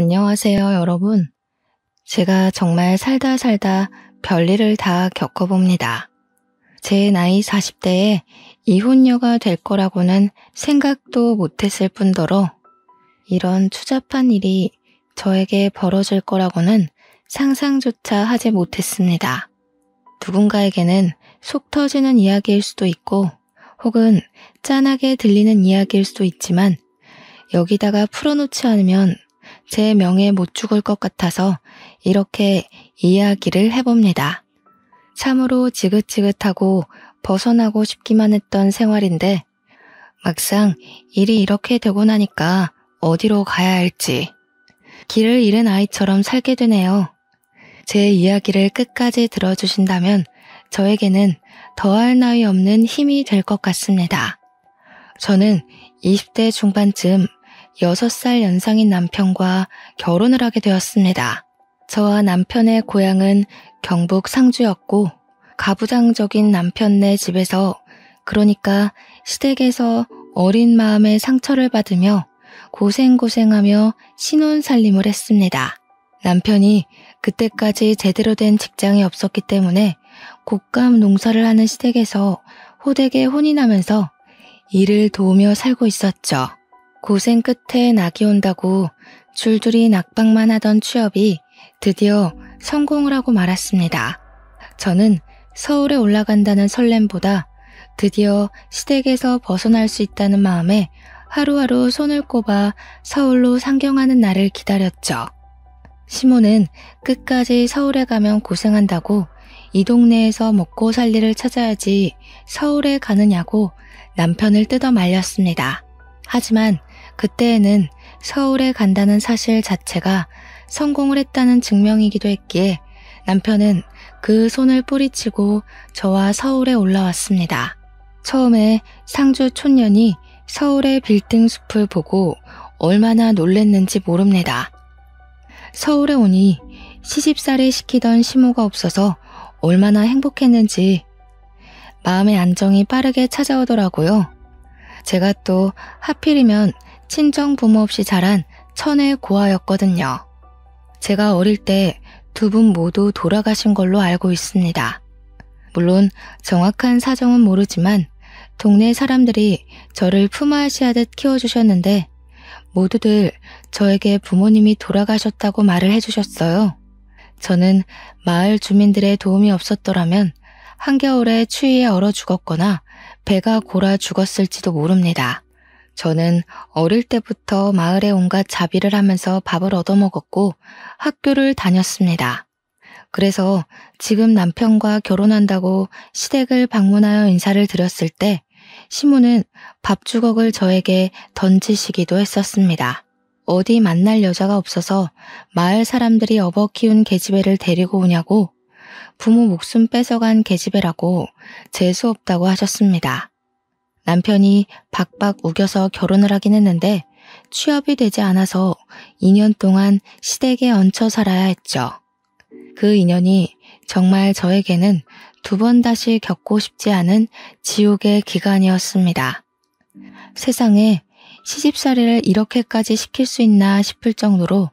안녕하세요, 여러분. 제가 정말 살다 살다 별일을 다 겪어봅니다. 제 나이 40대에 이혼녀가 될 거라고는 생각도 못했을 뿐더러 이런 추잡한 일이 저에게 벌어질 거라고는 상상조차 하지 못했습니다. 누군가에게는 속 터지는 이야기일 수도 있고 혹은 짠하게 들리는 이야기일 수도 있지만 여기다가 풀어놓지 않으면 제 명예 못 죽을 것 같아서 이렇게 이야기를 해봅니다. 참으로 지긋지긋하고 벗어나고 싶기만 했던 생활인데 막상 일이 이렇게 되고 나니까 어디로 가야 할지 길을 잃은 아이처럼 살게 되네요. 제 이야기를 끝까지 들어주신다면 저에게는 더할 나위 없는 힘이 될 것 같습니다. 저는 20대 중반쯤 6살 연상인 남편과 결혼을 하게 되었습니다. 저와 남편의 고향은 경북 상주였고 가부장적인 남편네 집에서 그러니까 시댁에서 어린 마음에 상처를 받으며 고생고생하며 신혼살림을 했습니다. 남편이 그때까지 제대로 된 직장이 없었기 때문에 곶감 농사를 하는 시댁에서 호되게 혼이 나면서 일을 도우며 살고 있었죠. 고생 끝에 낙이 온다고 줄줄이 낙방만 하던 취업이 드디어 성공을 하고 말았습니다. 저는 서울에 올라간다는 설렘보다 드디어 시댁에서 벗어날 수 있다는 마음에 하루하루 손을 꼽아 서울로 상경하는 날을 기다렸죠. 시모는 끝까지 서울에 가면 고생한다고 이 동네에서 먹고 살 일을 찾아야지 서울에 가느냐고 남편을 뜯어 말렸습니다. 하지만 그때에는 서울에 간다는 사실 자체가 성공을 했다는 증명이기도 했기에 남편은 그 손을 뿌리치고 저와 서울에 올라왔습니다. 처음에 상주 촌년이 서울의 빌딩 숲을 보고 얼마나 놀랬는지 모릅니다. 서울에 오니 시집살이 시키던 시모가 없어서 얼마나 행복했는지 마음의 안정이 빠르게 찾아오더라고요. 제가 또 하필이면 친정 부모 없이 자란 천의 고아였거든요. 제가 어릴 때 두 분 모두 돌아가신 걸로 알고 있습니다. 물론 정확한 사정은 모르지만 동네 사람들이 저를 품앗이하듯 키워주셨는데 모두들 저에게 부모님이 돌아가셨다고 말을 해주셨어요. 저는 마을 주민들의 도움이 없었더라면 한겨울에 추위에 얼어 죽었거나 배가 골아 죽었을지도 모릅니다. 저는 어릴 때부터 마을에 온갖 자비를 하면서 밥을 얻어먹었고 학교를 다녔습니다. 그래서 지금 남편과 결혼한다고 시댁을 방문하여 인사를 드렸을 때 시모는 밥주걱을 저에게 던지시기도 했었습니다. 어디 만날 여자가 없어서 마을 사람들이 업어 키운 계집애를 데리고 오냐고 부모 목숨 뺏어간 계집애라고 재수없다고 하셨습니다. 남편이 박박 우겨서 결혼을 하긴 했는데 취업이 되지 않아서 2년 동안 시댁에 얹혀 살아야 했죠. 그 인연이 정말 저에게는 두 번 다시 겪고 싶지 않은 지옥의 기간이었습니다. 세상에 시집살이를 이렇게까지 시킬 수 있나 싶을 정도로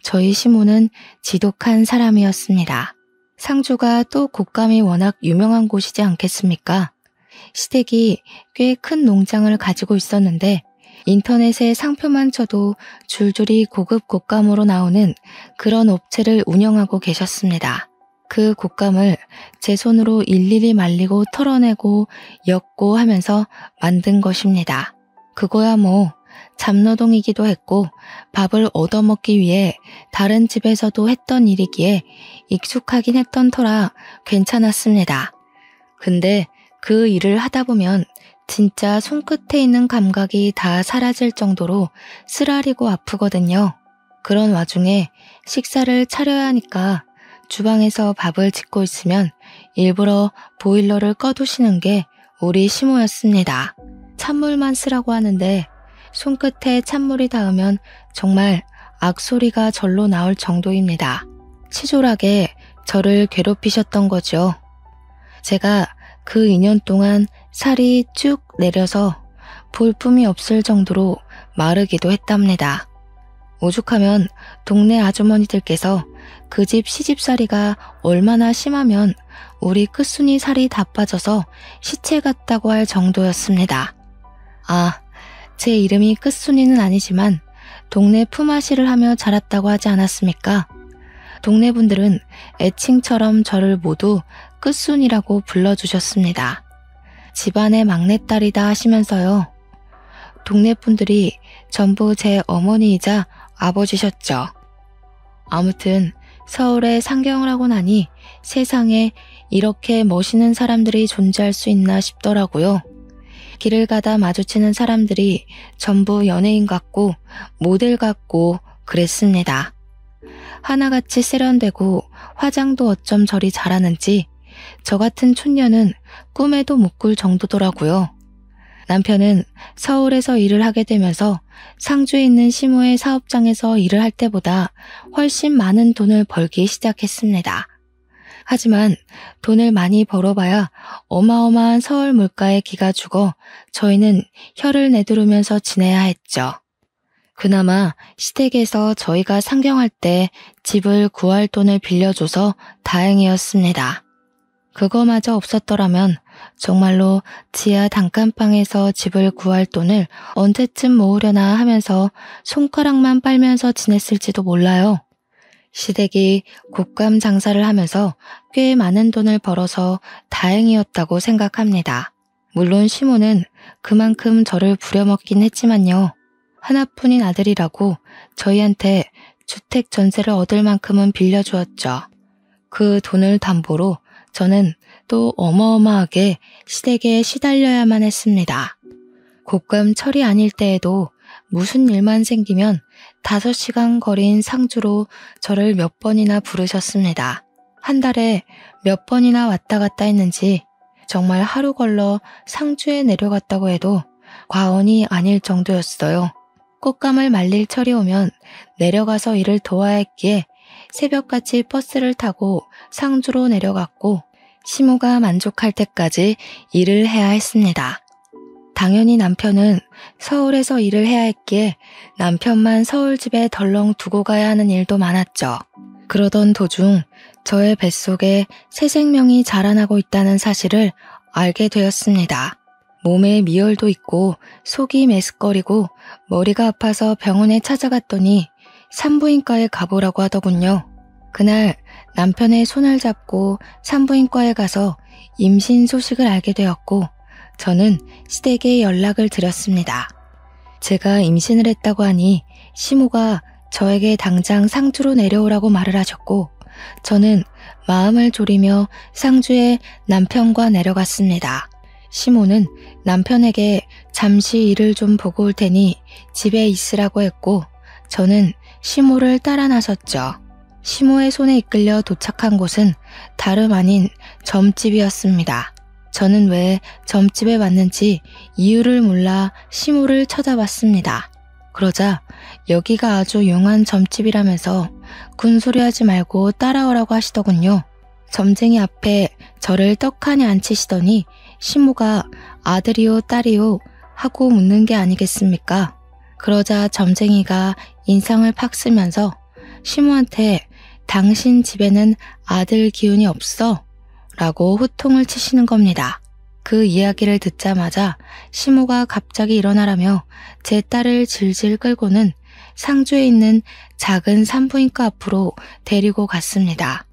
저희 시모는 지독한 사람이었습니다. 상주가 또 곶감이 워낙 유명한 곳이지 않겠습니까? 시댁이 꽤 큰 농장을 가지고 있었는데 인터넷에 상표만 쳐도 줄줄이 고급 곶감으로 나오는 그런 업체를 운영하고 계셨습니다. 그 곶감을 제 손으로 일일이 말리고 털어내고 엮고 하면서 만든 것입니다. 그거야 뭐 잡노동이기도 했고 밥을 얻어먹기 위해 다른 집에서도 했던 일이기에 익숙하긴 했던 터라 괜찮았습니다. 근데 그 일을 하다 보면 진짜 손끝에 있는 감각이 다 사라질 정도로 쓰라리고 아프거든요. 그런 와중에 식사를 차려야 하니까 주방에서 밥을 짓고 있으면 일부러 보일러를 꺼두시는 게 우리 시모였습니다. 찬물만 쓰라고 하는데 손끝에 찬물이 닿으면 정말 악소리가 절로 나올 정도입니다. 치졸하게 저를 괴롭히셨던 거죠. 제가 그 2년 동안 살이 쭉 내려서 볼품이 없을 정도로 마르기도 했답니다. 오죽하면 동네 아주머니들께서 그 집 시집살이가 얼마나 심하면 우리 끝순이 살이 다 빠져서 시체 같다고 할 정도였습니다. 아, 제 이름이 끝순이는 아니지만 동네 품앗이를 하며 자랐다고 하지 않았습니까? 동네 분들은 애칭처럼 저를 모두 끝순이라고 불러주셨습니다. 집안의 막내딸이다 하시면서요. 동네 분들이 전부 제 어머니이자 아버지셨죠. 아무튼 서울에 상경을 하고 나니 세상에 이렇게 멋있는 사람들이 존재할 수 있나 싶더라고요. 길을 가다 마주치는 사람들이 전부 연예인 같고 모델 같고 그랬습니다. 하나같이 세련되고 화장도 어쩜 저리 잘하는지 저 같은 촌년은 꿈에도 못 꿀 정도더라고요. 남편은 서울에서 일을 하게 되면서 상주에 있는 시모의 사업장에서 일을 할 때보다 훨씬 많은 돈을 벌기 시작했습니다. 하지만 돈을 많이 벌어봐야 어마어마한 서울 물가에 기가 죽어 저희는 혀를 내두르면서 지내야 했죠. 그나마 시댁에서 저희가 상경할 때 집을 구할 돈을 빌려줘서 다행이었습니다. 그거마저 없었더라면 정말로 지하 단칸방에서 집을 구할 돈을 언제쯤 모으려나 하면서 손가락만 빨면서 지냈을지도 몰라요. 시댁이 곶감 장사를 하면서 꽤 많은 돈을 벌어서 다행이었다고 생각합니다. 물론 시모는 그만큼 저를 부려먹긴 했지만요. 하나뿐인 아들이라고 저희한테 주택 전세를 얻을 만큼은 빌려주었죠. 그 돈을 담보로 저는 또 어마어마하게 시댁에 시달려야만 했습니다. 곶감철이 아닐 때에도 무슨 일만 생기면 5시간 거리인 상주로 저를 몇 번이나 부르셨습니다. 한 달에 몇 번이나 왔다 갔다 했는지 정말 하루 걸러 상주에 내려갔다고 해도 과언이 아닐 정도였어요. 꽃감을 말릴 철이 오면 내려가서 일을 도와야 했기에 새벽같이 버스를 타고 상주로 내려갔고 시모가 만족할 때까지 일을 해야 했습니다. 당연히 남편은 서울에서 일을 해야 했기에 남편만 서울집에 덜렁 두고 가야 하는 일도 많았죠. 그러던 도중 저의 뱃속에 새 생명이 자라나고 있다는 사실을 알게 되었습니다. 몸에 미열도 있고 속이 메스꺼리고 머리가 아파서 병원에 찾아갔더니 산부인과에 가보라고 하더군요. 그날 남편의 손을 잡고 산부인과에 가서 임신 소식을 알게 되었고 저는 시댁에 연락을 드렸습니다. 제가 임신을 했다고 하니 시모가 저에게 당장 상주로 내려오라고 말을 하셨고 저는 마음을 졸이며 상주에 남편과 내려갔습니다. 시모는 남편에게 잠시 일을 좀 보고 올 테니 집에 있으라고 했고 저는 시모를 따라 나섰죠. 시모의 손에 이끌려 도착한 곳은 다름 아닌 점집이었습니다. 저는 왜 점집에 왔는지 이유를 몰라 시모를 쳐다봤습니다. 그러자 여기가 아주 용한 점집이라면서 군소리하지 말고 따라오라고 하시더군요. 점쟁이 앞에 저를 떡하니 앉히시더니 시모가 아들이요 딸이요 하고 묻는 게 아니겠습니까? 그러자 점쟁이가 인상을 팍 쓰면서 시모한테 당신 집에는 아들 기운이 없어? 라고 호통을 치시는 겁니다. 그 이야기를 듣자마자 시모가 갑자기 일어나라며 제 딸을 질질 끌고는 상주에 있는 작은 산부인과 앞으로 데리고 갔습니다.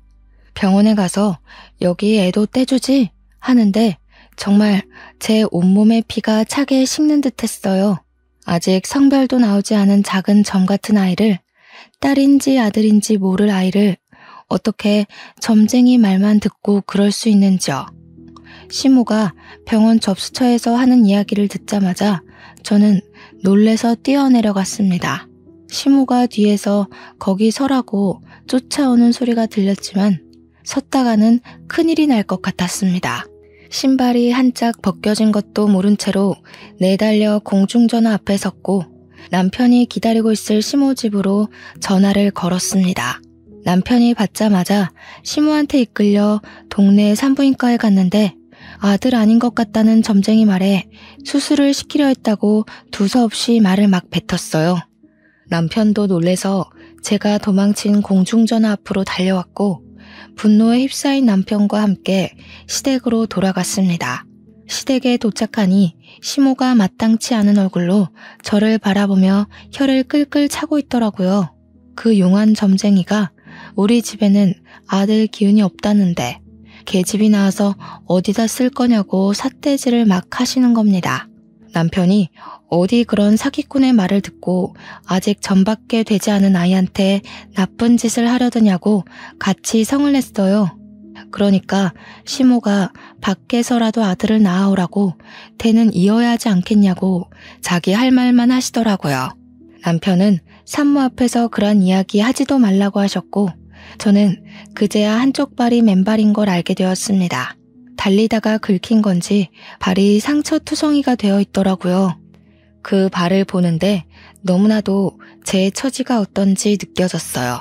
병원에 가서 여기 애도 떼주지? 하는데 정말 제 온몸의 피가 차게 식는 듯 했어요. 아직 성별도 나오지 않은 작은 점 같은 아이를, 딸인지 아들인지 모를 아이를 어떻게 점쟁이 말만 듣고 그럴 수 있는지요. 시모가 병원 접수처에서 하는 이야기를 듣자마자 저는 놀래서 뛰어내려갔습니다. 시모가 뒤에서 거기 서라고 쫓아오는 소리가 들렸지만 섰다가는 큰일이 날 것 같았습니다. 신발이 한짝 벗겨진 것도 모른 채로 내달려 공중전화 앞에 섰고 남편이 기다리고 있을 시모 집으로 전화를 걸었습니다. 남편이 받자마자 시모한테 이끌려 동네 산부인과에 갔는데 아들 아닌 것 같다는 점쟁이 말에 수술을 시키려 했다고 두서없이 말을 막 뱉었어요. 남편도 놀래서 제가 도망친 공중전화 앞으로 달려왔고 분노에 휩싸인 남편과 함께 시댁으로 돌아갔습니다. 시댁에 도착하니 시모가 마땅치 않은 얼굴로 저를 바라보며 혀를 끌끌 차고 있더라고요. 그 용한 점쟁이가 우리 집에는 아들 기운이 없다는데 계집이 나와서 어디다 쓸 거냐고 삿대질을 막 하시는 겁니다. 남편이 어디 그런 사기꾼의 말을 듣고 아직 전밖에 되지 않은 아이한테 나쁜 짓을 하려드냐고 같이 성을 냈어요. 그러니까 시모가 밖에서라도 아들을 낳아오라고 대는 이어야 하지 않겠냐고 자기 할 말만 하시더라고요. 남편은 산모 앞에서 그런 이야기 하지도 말라고 하셨고 저는 그제야 한쪽 발이 맨발인 걸 알게 되었습니다. 달리다가 긁힌 건지 발이 상처투성이가 되어 있더라고요. 그 발을 보는데 너무나도 제 처지가 어떤지 느껴졌어요.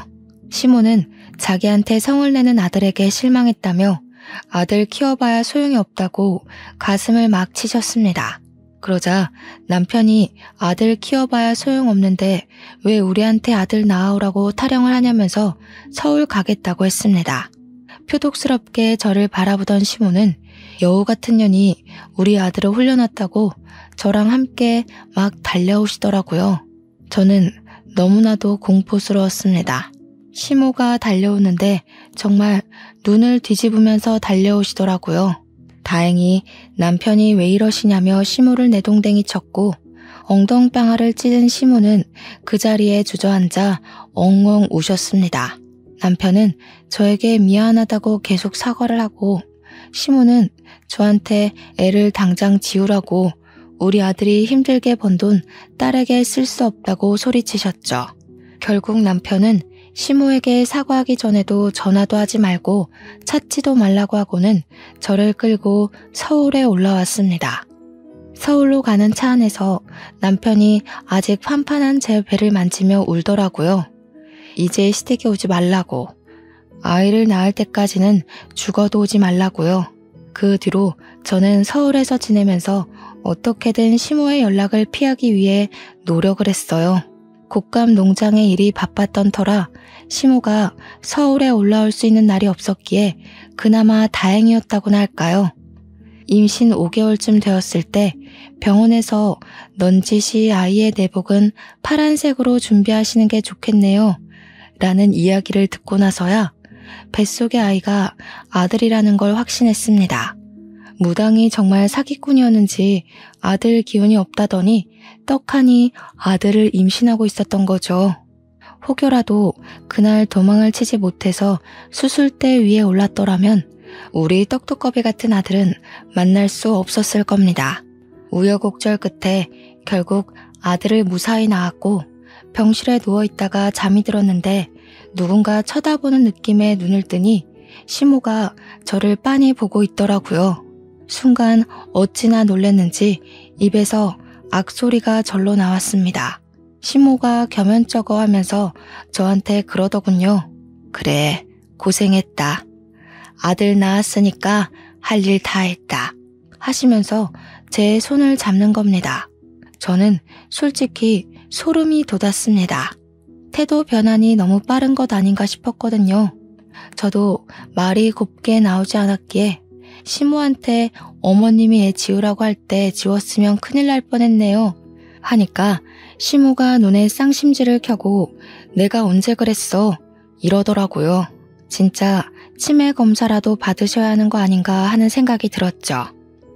시모는 자기한테 성을 내는 아들에게 실망했다며 아들 키워봐야 소용이 없다고 가슴을 막 치셨습니다. 그러자 남편이 아들 키워봐야 소용없는데 왜 우리한테 아들 낳아오라고 타령을 하냐면서 서울 가겠다고 했습니다. 표독스럽게 저를 바라보던 시모는 여우 같은 년이 우리 아들을 홀려놨다고 저랑 함께 막 달려오시더라고요. 저는 너무나도 공포스러웠습니다. 시모가 달려오는데 정말 눈을 뒤집으면서 달려오시더라고요. 다행히 남편이 왜 이러시냐며 시모를 내동댕이 쳤고 엉덩방아를 찢은 시모는 그 자리에 주저앉아 엉엉 우셨습니다. 남편은 저에게 미안하다고 계속 사과를 하고 시모는 저한테 애를 당장 지우라고 우리 아들이 힘들게 번 돈 딸에게 쓸 수 없다고 소리치셨죠. 결국 남편은 시모에게 사과하기 전에도 전화도 하지 말고 찾지도 말라고 하고는 저를 끌고 서울에 올라왔습니다. 서울로 가는 차 안에서 남편이 아직 판판한 제 배를 만지며 울더라고요. 이제 시댁에 오지 말라고. 아이를 낳을 때까지는 죽어도 오지 말라고요. 그 뒤로 저는 서울에서 지내면서 어떻게든 시모의 연락을 피하기 위해 노력을 했어요. 곶감 농장의 일이 바빴던 터라 시모가 서울에 올라올 수 있는 날이 없었기에 그나마 다행이었다고나 할까요? 임신 5개월쯤 되었을 때 병원에서 넌지시 아이의 내복은 파란색으로 준비하시는 게 좋겠네요. 라는 이야기를 듣고 나서야 뱃속의 아이가 아들이라는 걸 확신했습니다. 무당이 정말 사기꾼이었는지 아들 기운이 없다더니 떡하니 아들을 임신하고 있었던 거죠. 혹여라도 그날 도망을 치지 못해서 수술대 위에 올랐더라면 우리 떡두꺼비 같은 아들은 만날 수 없었을 겁니다. 우여곡절 끝에 결국 아들을 무사히 낳았고 병실에 누워있다가 잠이 들었는데 누군가 쳐다보는 느낌에 눈을 뜨니 시모가 저를 빤히 보고 있더라고요. 순간 어찌나 놀랐는지 입에서 악소리가 절로 나왔습니다. 시모가 겸연쩍어 하면서 저한테 그러더군요. 그래, 고생했다. 아들 낳았으니까 할 일 다 했다. 하시면서 제 손을 잡는 겁니다. 저는 솔직히 소름이 돋았습니다. 태도 변환이 너무 빠른 것 아닌가 싶었거든요. 저도 말이 곱게 나오지 않았기에 시모한테 어머님이 애 지우라고 할 때 지웠으면 큰일 날 뻔했네요. 하니까 시모가 눈에 쌍심지를 켜고 내가 언제 그랬어? 이러더라고요. 진짜 치매 검사라도 받으셔야 하는 거 아닌가 하는 생각이 들었죠.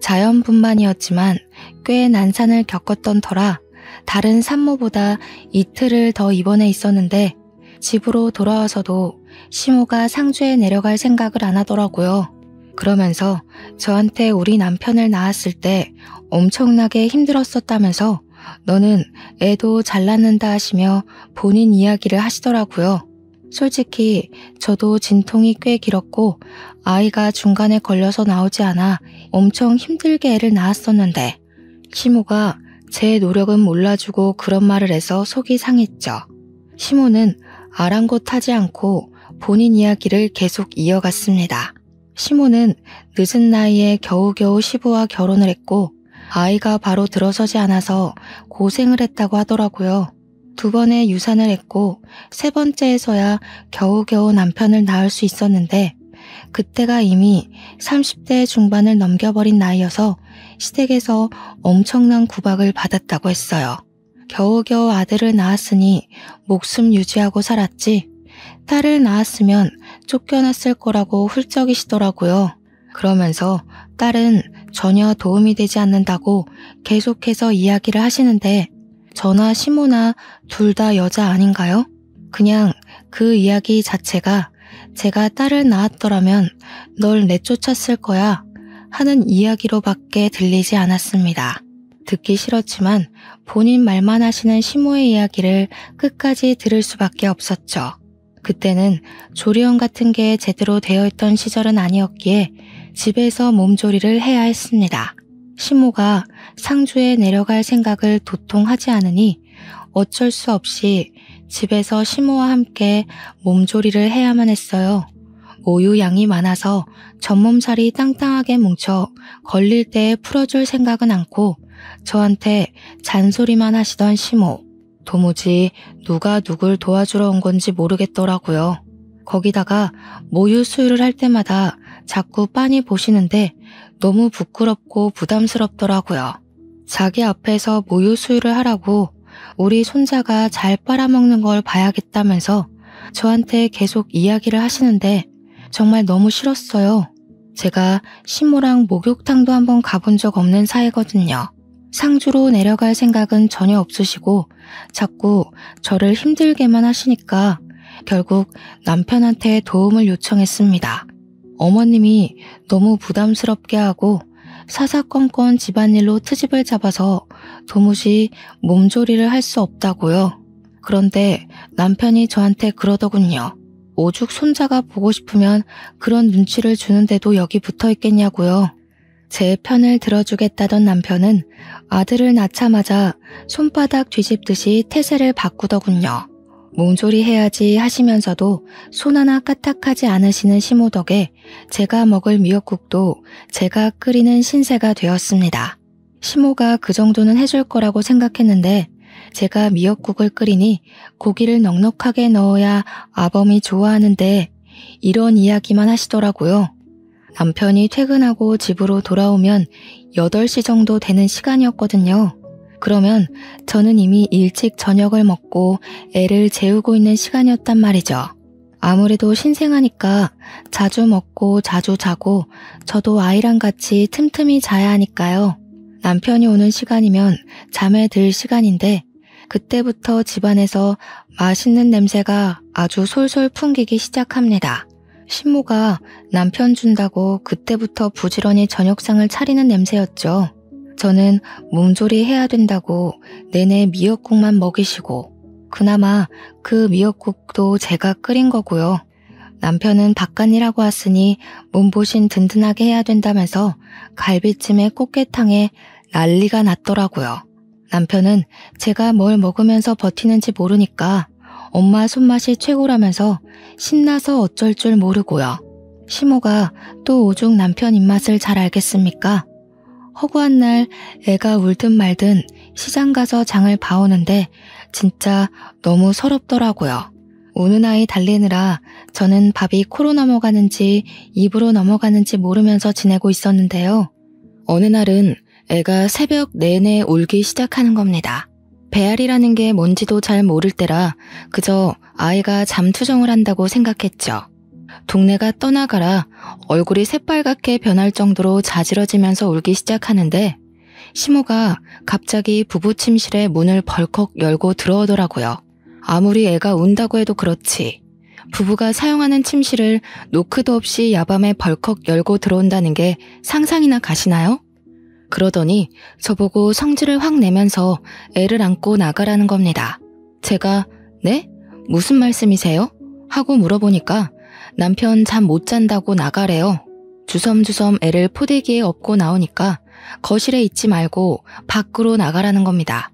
자연분만이었지만 꽤 난산을 겪었던 터라 다른 산모보다 이틀을 더 입원해 있었는데 집으로 돌아와서도 시모가 상주에 내려갈 생각을 안 하더라고요. 그러면서 저한테 우리 남편을 낳았을 때 엄청나게 힘들었었다면서 너는 애도 잘 낳는다 하시며 본인 이야기를 하시더라고요. 솔직히 저도 진통이 꽤 길었고 아이가 중간에 걸려서 나오지 않아 엄청 힘들게 애를 낳았었는데 시모가 제 노력은 몰라주고 그런 말을 해서 속이 상했죠. 시모는 아랑곳하지 않고 본인 이야기를 계속 이어갔습니다. 시모는 늦은 나이에 겨우겨우 시부와 결혼을 했고 아이가 바로 들어서지 않아서 고생을 했다고 하더라고요. 2번의 유산을 했고 3번째에서야 겨우겨우 남편을 낳을 수 있었는데 그때가 이미 30대 중반을 넘겨버린 나이여서 시댁에서 엄청난 구박을 받았다고 했어요. 겨우겨우 아들을 낳았으니 목숨 유지하고 살았지 딸을 낳았으면 쫓겨났을 거라고 훌쩍이시더라고요. 그러면서 딸은 전혀 도움이 되지 않는다고 계속해서 이야기를 하시는데 저나 시모나 둘 다 여자 아닌가요? 그냥 그 이야기 자체가 제가 딸을 낳았더라면 널 내쫓았을 거야 하는 이야기로밖에 들리지 않았습니다. 듣기 싫었지만 본인 말만 하시는 시모의 이야기를 끝까지 들을 수밖에 없었죠. 그때는 조리원 같은 게 제대로 되어 있던 시절은 아니었기에 집에서 몸조리를 해야 했습니다. 시모가 상주에 내려갈 생각을 도통 하지 않으니 어쩔 수 없이 집에서 시모와 함께 몸조리를 해야만 했어요. 모유 양이 많아서 전몸살이 땅땅하게 뭉쳐 걸릴 때 풀어줄 생각은 않고 저한테 잔소리만 하시던 시모. 도무지 누가 누굴 도와주러 온 건지 모르겠더라고요. 거기다가 모유 수유를 할 때마다 자꾸 빤히 보시는데 너무 부끄럽고 부담스럽더라고요. 자기 앞에서 모유 수유를 하라고 우리 손자가 잘 빨아먹는 걸 봐야겠다면서 저한테 계속 이야기를 하시는데 정말 너무 싫었어요. 제가 시모랑 목욕탕도 한번 가본 적 없는 사이거든요. 상주로 내려갈 생각은 전혀 없으시고 자꾸 저를 힘들게만 하시니까 결국 남편한테 도움을 요청했습니다. 어머님이 너무 부담스럽게 하고 사사건건 집안일로 트집을 잡아서 도무지 몸조리를 할 수 없다고요. 그런데 남편이 저한테 그러더군요. 오죽 손자가 보고 싶으면 그런 눈치를 주는데도 여기 붙어 있겠냐고요. 제 편을 들어주겠다던 남편은 아들을 낳자마자 손바닥 뒤집듯이 태세를 바꾸더군요. 몸조리 해야지 하시면서도 손 하나 까딱하지 않으시는 시모 덕에 제가 먹을 미역국도 제가 끓이는 신세가 되었습니다. 시모가 그 정도는 해줄 거라고 생각했는데 제가 미역국을 끓이니 고기를 넉넉하게 넣어야 아범이 좋아하는데 이런 이야기만 하시더라고요. 남편이 퇴근하고 집으로 돌아오면 8시 정도 되는 시간이었거든요. 그러면 저는 이미 일찍 저녁을 먹고 애를 재우고 있는 시간이었단 말이죠. 아무래도 신생아니까 자주 먹고 자주 자고 저도 아이랑 같이 틈틈이 자야 하니까요. 남편이 오는 시간이면 잠에 들 시간인데 그때부터 집안에서 맛있는 냄새가 아주 솔솔 풍기기 시작합니다. 신모가 남편 준다고 그때부터 부지런히 저녁상을 차리는 냄새였죠. 저는 몸조리 해야 된다고 내내 미역국만 먹이시고 그나마 그 미역국도 제가 끓인 거고요. 남편은 바깥일하고 왔으니 몸보신 든든하게 해야 된다면서 갈비찜에 꽃게탕에 난리가 났더라고요. 남편은 제가 뭘 먹으면서 버티는지 모르니까 엄마 손맛이 최고라면서 신나서 어쩔 줄 모르고요. 시모가 또 오죽 남편 입맛을 잘 알겠습니까? 허구한 날 애가 울든 말든 시장 가서 장을 봐오는데 진짜 너무 서럽더라고요. 우는 아이 달래느라 저는 밥이 코로 넘어가는지 입으로 넘어가는지 모르면서 지내고 있었는데요. 어느 날은 애가 새벽 내내 울기 시작하는 겁니다. 배앓이라는 게 뭔지도 잘 모를 때라 그저 아이가 잠투정을 한다고 생각했죠. 동네가 떠나가라 얼굴이 새빨갛게 변할 정도로 자지러지면서 울기 시작하는데 시모가 갑자기 부부 침실에 문을 벌컥 열고 들어오더라고요. 아무리 애가 운다고 해도 그렇지 부부가 사용하는 침실을 노크도 없이 야밤에 벌컥 열고 들어온다는 게 상상이나 가시나요? 그러더니 저보고 성질을 확 내면서 애를 안고 나가라는 겁니다. 제가 네? 무슨 말씀이세요? 하고 물어보니까 남편 잠 못 잔다고 나가래요. 주섬주섬 애를 포대기에 업고 나오니까 거실에 있지 말고 밖으로 나가라는 겁니다.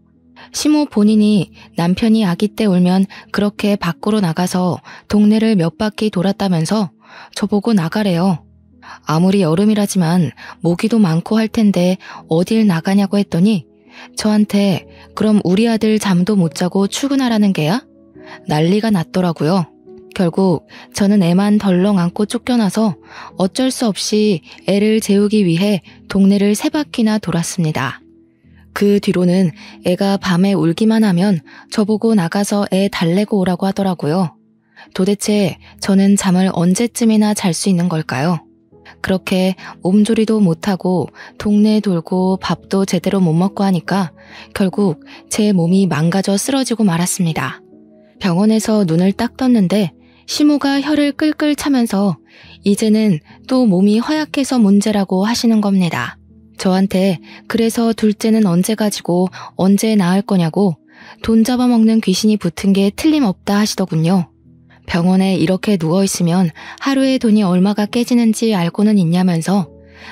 시모 본인이 남편이 아기 때 울면 그렇게 밖으로 나가서 동네를 몇 바퀴 돌았다면서 저보고 나가래요. 아무리 여름이라지만 모기도 많고 할 텐데 어딜 나가냐고 했더니 저한테 그럼 우리 아들 잠도 못 자고 출근하라는 게야? 난리가 났더라고요. 결국 저는 애만 덜렁 안고 쫓겨나서 어쩔 수 없이 애를 재우기 위해 동네를 3바퀴나 돌았습니다. 그 뒤로는 애가 밤에 울기만 하면 저보고 나가서 애 달래고 오라고 하더라고요. 도대체 저는 잠을 언제쯤이나 잘 수 있는 걸까요? 그렇게 몸조리도 못하고 동네 돌고 밥도 제대로 못 먹고 하니까 결국 제 몸이 망가져 쓰러지고 말았습니다. 병원에서 눈을 딱 떴는데 시모가 혀를 끌끌 차면서 이제는 또 몸이 허약해서 문제라고 하시는 겁니다. 저한테 그래서 둘째는 언제 가지고 언제 낳을 거냐고 돈 잡아먹는 귀신이 붙은 게 틀림없다 하시더군요. 병원에 이렇게 누워있으면 하루에 돈이 얼마가 깨지는지 알고는 있냐면서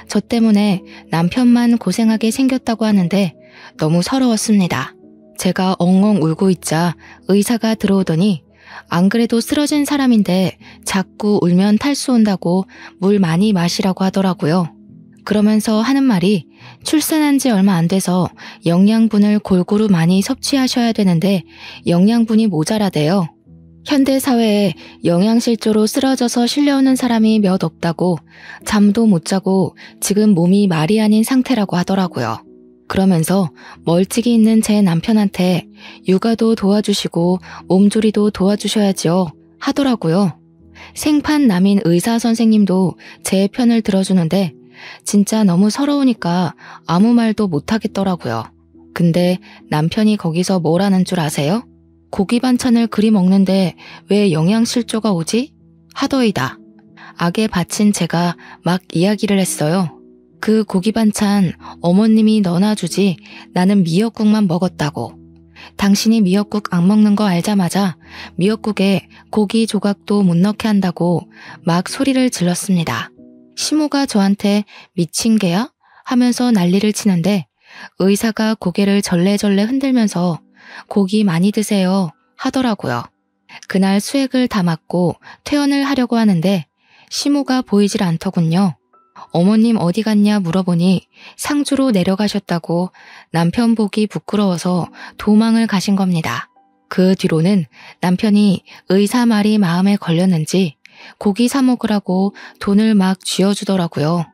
저 때문에 남편만 고생하게 생겼다고 하는데 너무 서러웠습니다. 제가 엉엉 울고 있자 의사가 들어오더니 안 그래도 쓰러진 사람인데 자꾸 울면 탈수 온다고 물 많이 마시라고 하더라고요. 그러면서 하는 말이 출산한 지 얼마 안 돼서 영양분을 골고루 많이 섭취하셔야 되는데 영양분이 모자라대요. 현대사회에 영양실조로 쓰러져서 실려오는 사람이 몇 없다고 잠도 못 자고 지금 몸이 말이 아닌 상태라고 하더라고요. 그러면서 멀찍이 있는 제 남편한테 육아도 도와주시고 몸조리도 도와주셔야지요 하더라고요. 생판남인 의사 선생님도 제 편을 들어주는데 진짜 너무 서러우니까 아무 말도 못하겠더라고요. 근데 남편이 거기서 뭘 하는 줄 아세요? 고기 반찬을 그리 먹는데 왜 영양실조가 오지? 하더이다. 악에 바친 제가 막 이야기를 했어요. 그 고기 반찬 어머님이 넣어놔 주지 나는 미역국만 먹었다고. 당신이 미역국 안 먹는 거 알자마자 미역국에 고기 조각도 못 넣게 한다고 막 소리를 질렀습니다. 시모가 저한테 미친 개야? 하면서 난리를 치는데 의사가 고개를 절레절레 흔들면서 고기 많이 드세요 하더라고요. 그날 수액을 다 맞고 퇴원을 하려고 하는데 시모가 보이질 않더군요. 어머님 어디 갔냐 물어보니 상주로 내려가셨다고 남편 보기 부끄러워서 도망을 가신 겁니다. 그 뒤로는 남편이 의사 말이 마음에 걸렸는지 고기 사 먹으라고 돈을 막 쥐어주더라고요.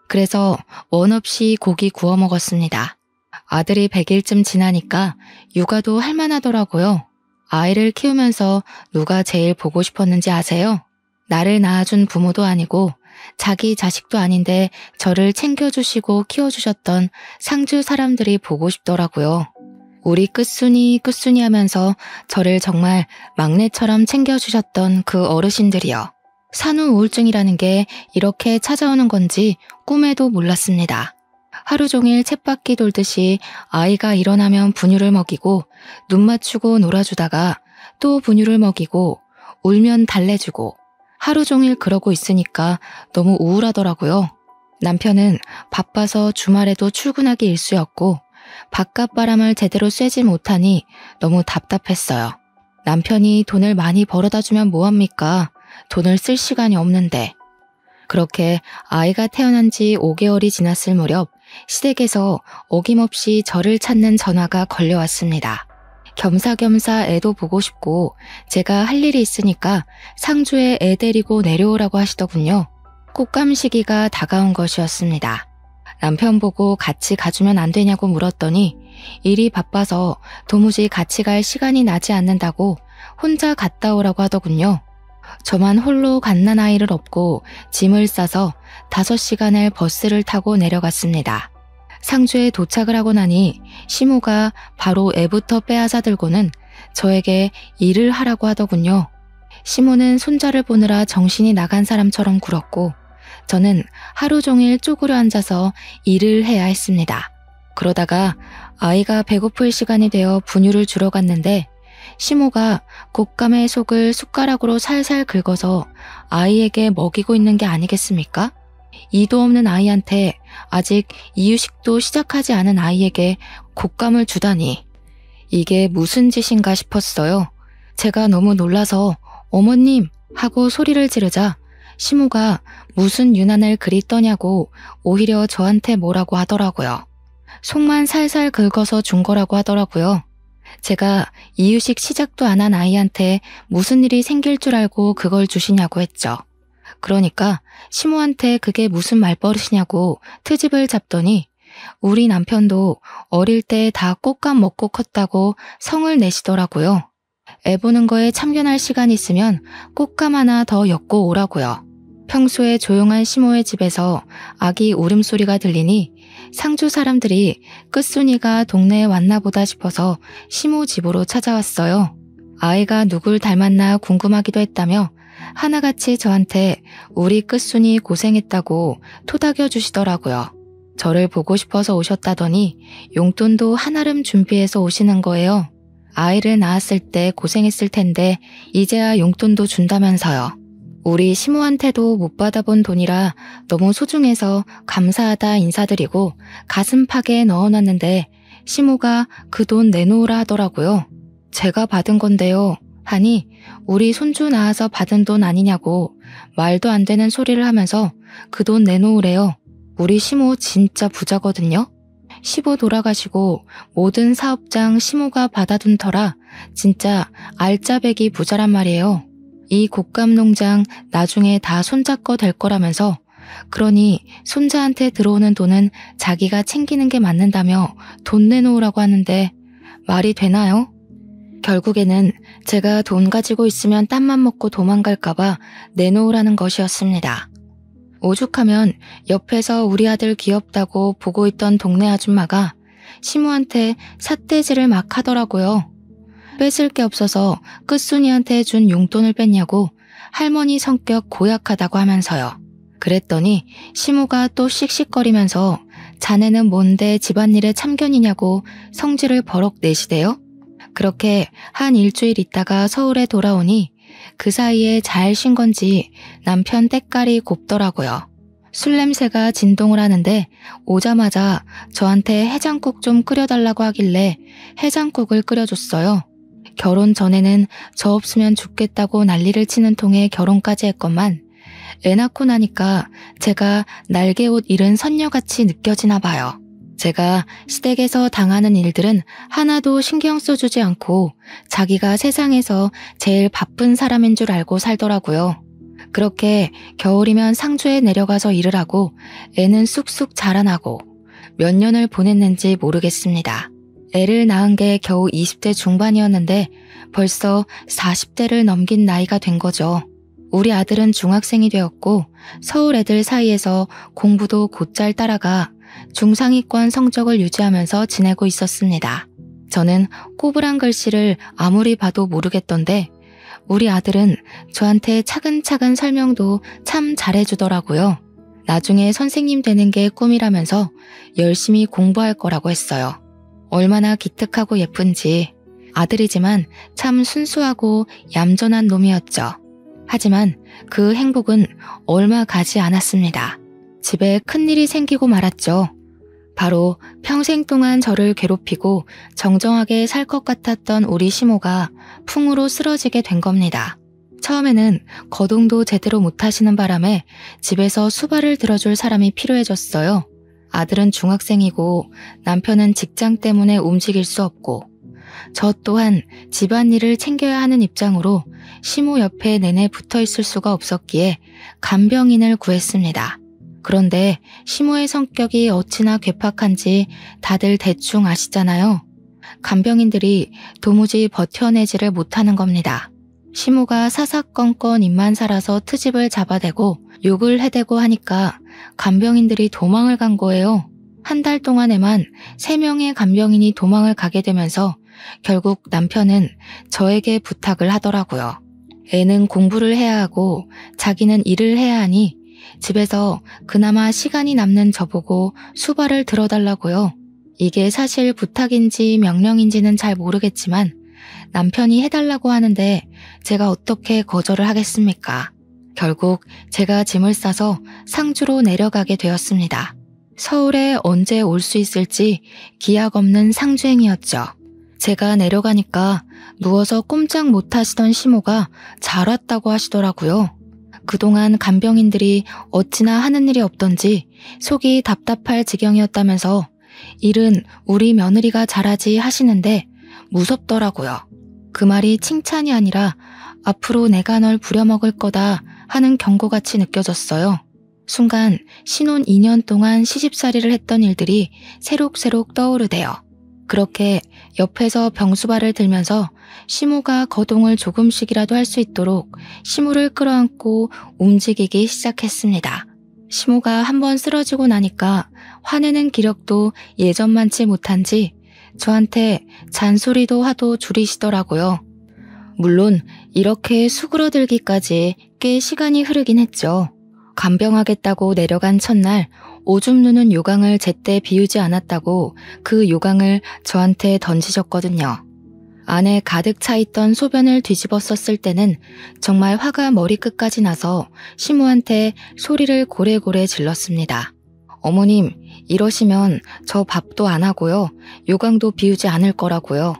그래서 원 없이 고기 구워 먹었습니다. 아들이 100일쯤 지나니까 육아도 할만하더라고요. 아이를 키우면서 누가 제일 보고 싶었는지 아세요? 나를 낳아준 부모도 아니고 자기 자식도 아닌데 저를 챙겨주시고 키워주셨던 상주 사람들이 보고 싶더라고요. 우리 끝순이 끝순이 하면서 저를 정말 막내처럼 챙겨주셨던 그 어르신들이요. 산후 우울증이라는 게 이렇게 찾아오는 건지 꿈에도 몰랐습니다. 하루 종일 쳇바퀴 돌듯이 아이가 일어나면 분유를 먹이고 눈 맞추고 놀아주다가 또 분유를 먹이고 울면 달래주고 하루 종일 그러고 있으니까 너무 우울하더라고요. 남편은 바빠서 주말에도 출근하기 일쑤였고 바깥바람을 제대로 쐬지 못하니 너무 답답했어요. 남편이 돈을 많이 벌어다 주면 뭐합니까? 돈을 쓸 시간이 없는데. 그렇게 아이가 태어난 지 5개월이 지났을 무렵 시댁에서 어김없이 저를 찾는 전화가 걸려왔습니다. 겸사겸사 애도 보고 싶고 제가 할 일이 있으니까 상주에 애 데리고 내려오라고 하시더군요. 꽃감 시기가 다가온 것이었습니다. 남편 보고 같이 가주면 안 되냐고 물었더니 일이 바빠서 도무지 같이 갈 시간이 나지 않는다고 혼자 갔다 오라고 하더군요. 저만 홀로 갓난아이를 업고 짐을 싸서 5시간을 버스를 타고 내려갔습니다. 상주에 도착을 하고 나니 시모가 바로 애부터 빼앗아 들고는 저에게 일을 하라고 하더군요. 시모는 손자를 보느라 정신이 나간 사람처럼 굴었고 저는 하루 종일 쪼그려 앉아서 일을 해야 했습니다. 그러다가 아이가 배고플 시간이 되어 분유를 주러 갔는데 시모가 곶감의 속을 숟가락으로 살살 긁어서 아이에게 먹이고 있는 게 아니겠습니까? 이도 없는 아이한테 아직 이유식도 시작하지 않은 아이에게 곶감을 주다니 이게 무슨 짓인가 싶었어요. 제가 너무 놀라서 어머님 하고 소리를 지르자 시모가 무슨 유난을 그리 떠냐고 오히려 저한테 뭐라고 하더라고요. 속만 살살 긁어서 준 거라고 하더라고요. 제가 이유식 시작도 안 한 아이한테 무슨 일이 생길 줄 알고 그걸 주시냐고 했죠. 그러니까 시모한테 그게 무슨 말버릇이냐고 트집을 잡더니 우리 남편도 어릴 때 다 꽃감 먹고 컸다고 성을 내시더라고요. 애 보는 거에 참견할 시간 있으면 꽃감 하나 더 엮고 오라고요. 평소에 조용한 시모의 집에서 아기 울음소리가 들리니 상주 사람들이 끝순이가 동네에 왔나 보다 싶어서 시모 집으로 찾아왔어요. 아이가 누굴 닮았나 궁금하기도 했다며 하나같이 저한테 우리 끝순이 고생했다고 토닥여 주시더라고요. 저를 보고 싶어서 오셨다더니 용돈도 한아름 준비해서 오시는 거예요. 아이를 낳았을 때 고생했을 텐데 이제야 용돈도 준다면서요. 우리 시모한테도 못 받아본 돈이라 너무 소중해서 감사하다 인사드리고 가슴팍에 넣어놨는데 시모가 그 돈 내놓으라 하더라고요. 제가 받은 건데요. 하니 우리 손주 낳아서 받은 돈 아니냐고 말도 안 되는 소리를 하면서 그 돈 내놓으래요. 우리 시모 진짜 부자거든요. 시부 돌아가시고 모든 사업장 시모가 받아둔 터라 진짜 알짜배기 부자란 말이에요. 이 곶감 농장 나중에 다 손자 거 될 거라면서 그러니 손자한테 들어오는 돈은 자기가 챙기는 게 맞는다며 돈 내놓으라고 하는데 말이 되나요? 결국에는 제가 돈 가지고 있으면 땀만 먹고 도망갈까봐 내놓으라는 것이었습니다. 오죽하면 옆에서 우리 아들 귀엽다고 보고 있던 동네 아줌마가 시모한테 삿대질을 막 하더라고요. 뺏을 게 없어서 끝순이한테 준 용돈을 뺐냐고 할머니 성격 고약하다고 하면서요. 그랬더니 시모가 또 씩씩거리면서 자네는 뭔데 집안일에 참견이냐고 성질을 버럭 내시대요. 그렇게 한 일주일 있다가 서울에 돌아오니 그 사이에 잘 쉰 건지 남편 때깔이 곱더라고요. 술 냄새가 진동을 하는데 오자마자 저한테 해장국 좀 끓여달라고 하길래 해장국을 끓여줬어요. 결혼 전에는 저 없으면 죽겠다고 난리를 치는 통에 결혼까지 했건만 애 낳고 나니까 제가 날개옷 잃은 선녀같이 느껴지나 봐요. 제가 시댁에서 당하는 일들은 하나도 신경 써주지 않고 자기가 세상에서 제일 바쁜 사람인 줄 알고 살더라고요. 그렇게 겨울이면 상주에 내려가서 일을 하고 애는 쑥쑥 자라나고 몇 년을 보냈는지 모르겠습니다. 애를 낳은 게 겨우 20대 중반이었는데 벌써 40대를 넘긴 나이가 된 거죠. 우리 아들은 중학생이 되었고 서울 애들 사이에서 공부도 곧잘 따라가 중상위권 성적을 유지하면서 지내고 있었습니다. 저는 꼬부랑 글씨를 아무리 봐도 모르겠던데 우리 아들은 저한테 차근차근 설명도 참 잘해주더라고요. 나중에 선생님 되는 게 꿈이라면서 열심히 공부할 거라고 했어요. 얼마나 기특하고 예쁜지. 아들이지만 참 순수하고 얌전한 놈이었죠. 하지만 그 행복은 얼마 가지 않았습니다. 집에 큰일이 생기고 말았죠. 바로 평생 동안 저를 괴롭히고 정정하게 살 것 같았던 우리 시모가 풍으로 쓰러지게 된 겁니다. 처음에는 거동도 제대로 못하시는 바람에 집에서 수발을 들어줄 사람이 필요해졌어요. 아들은 중학생이고 남편은 직장 때문에 움직일 수 없고 저 또한 집안일을 챙겨야 하는 입장으로 시모 옆에 내내 붙어있을 수가 없었기에 간병인을 구했습니다. 그런데 시모의 성격이 어찌나 괴팍한지 다들 대충 아시잖아요. 간병인들이 도무지 버텨내지를 못하는 겁니다. 시모가 사사건건 입만 살아서 트집을 잡아대고 욕을 해대고 하니까 간병인들이 도망을 간 거예요. 한 달 동안에만 3명의 간병인이 도망을 가게 되면서 결국 남편은 저에게 부탁을 하더라고요. 애는 공부를 해야 하고 자기는 일을 해야 하니 집에서 그나마 시간이 남는 저보고 수발을 들어달라고요. 이게 사실 부탁인지 명령인지는 잘 모르겠지만 남편이 해달라고 하는데 제가 어떻게 거절을 하겠습니까? 결국 제가 짐을 싸서 상주로 내려가게 되었습니다. 서울에 언제 올 수 있을지 기약 없는 상주행이었죠. 제가 내려가니까 누워서 꼼짝 못하시던 시모가 잘 왔다고 하시더라고요. 그동안 간병인들이 어찌나 하는 일이 없던지 속이 답답할 지경이었다면서 일은 우리 며느리가 잘하지 하시는데 무섭더라고요. 그 말이 칭찬이 아니라 앞으로 내가 널 부려먹을 거다 하는 경고같이 느껴졌어요. 순간 신혼 2년 동안 시집살이를 했던 일들이 새록새록 떠오르대요. 그렇게 옆에서 병수발을 들면서 시모가 거동을 조금씩이라도 할 수 있도록 시모를 끌어안고 움직이기 시작했습니다. 시모가 한번 쓰러지고 나니까 화내는 기력도 예전만치 못한지 저한테 잔소리도 하도 줄이시더라고요. 물론 이렇게 수그러들기까지 꽤 시간이 흐르긴 했죠. 간병하겠다고 내려간 첫날 오줌 누는 요강을 제때 비우지 않았다고 그 요강을 저한테 던지셨거든요. 안에 가득 차 있던 소변을 뒤집어 썼을 때는 정말 화가 머리끝까지 나서 시모한테 소리를 고래고래 질렀습니다. 어머님, 이러시면 저 밥도 안 하고요. 요강도 비우지 않을 거라고요.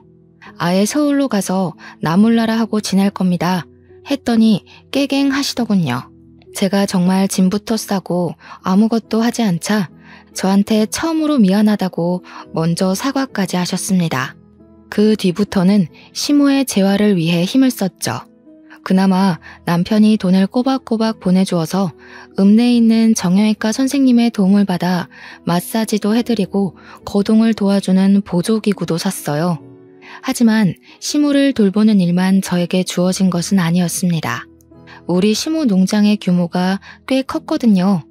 아예 서울로 가서 나몰라라 하고 지낼 겁니다. 했더니 깨갱 하시더군요. 제가 정말 짐부터 싸고 아무것도 하지 않자 저한테 처음으로 미안하다고 먼저 사과까지 하셨습니다. 그 뒤부터는 시모의 재활을 위해 힘을 썼죠. 그나마 남편이 돈을 꼬박꼬박 보내주어서 읍내에 있는 정형외과 선생님의 도움을 받아 마사지도 해드리고 거동을 도와주는 보조기구도 샀어요. 하지만 시모를 돌보는 일만 저에게 주어진 것은 아니었습니다. 우리 시모 농장의 규모가 꽤 컸거든요.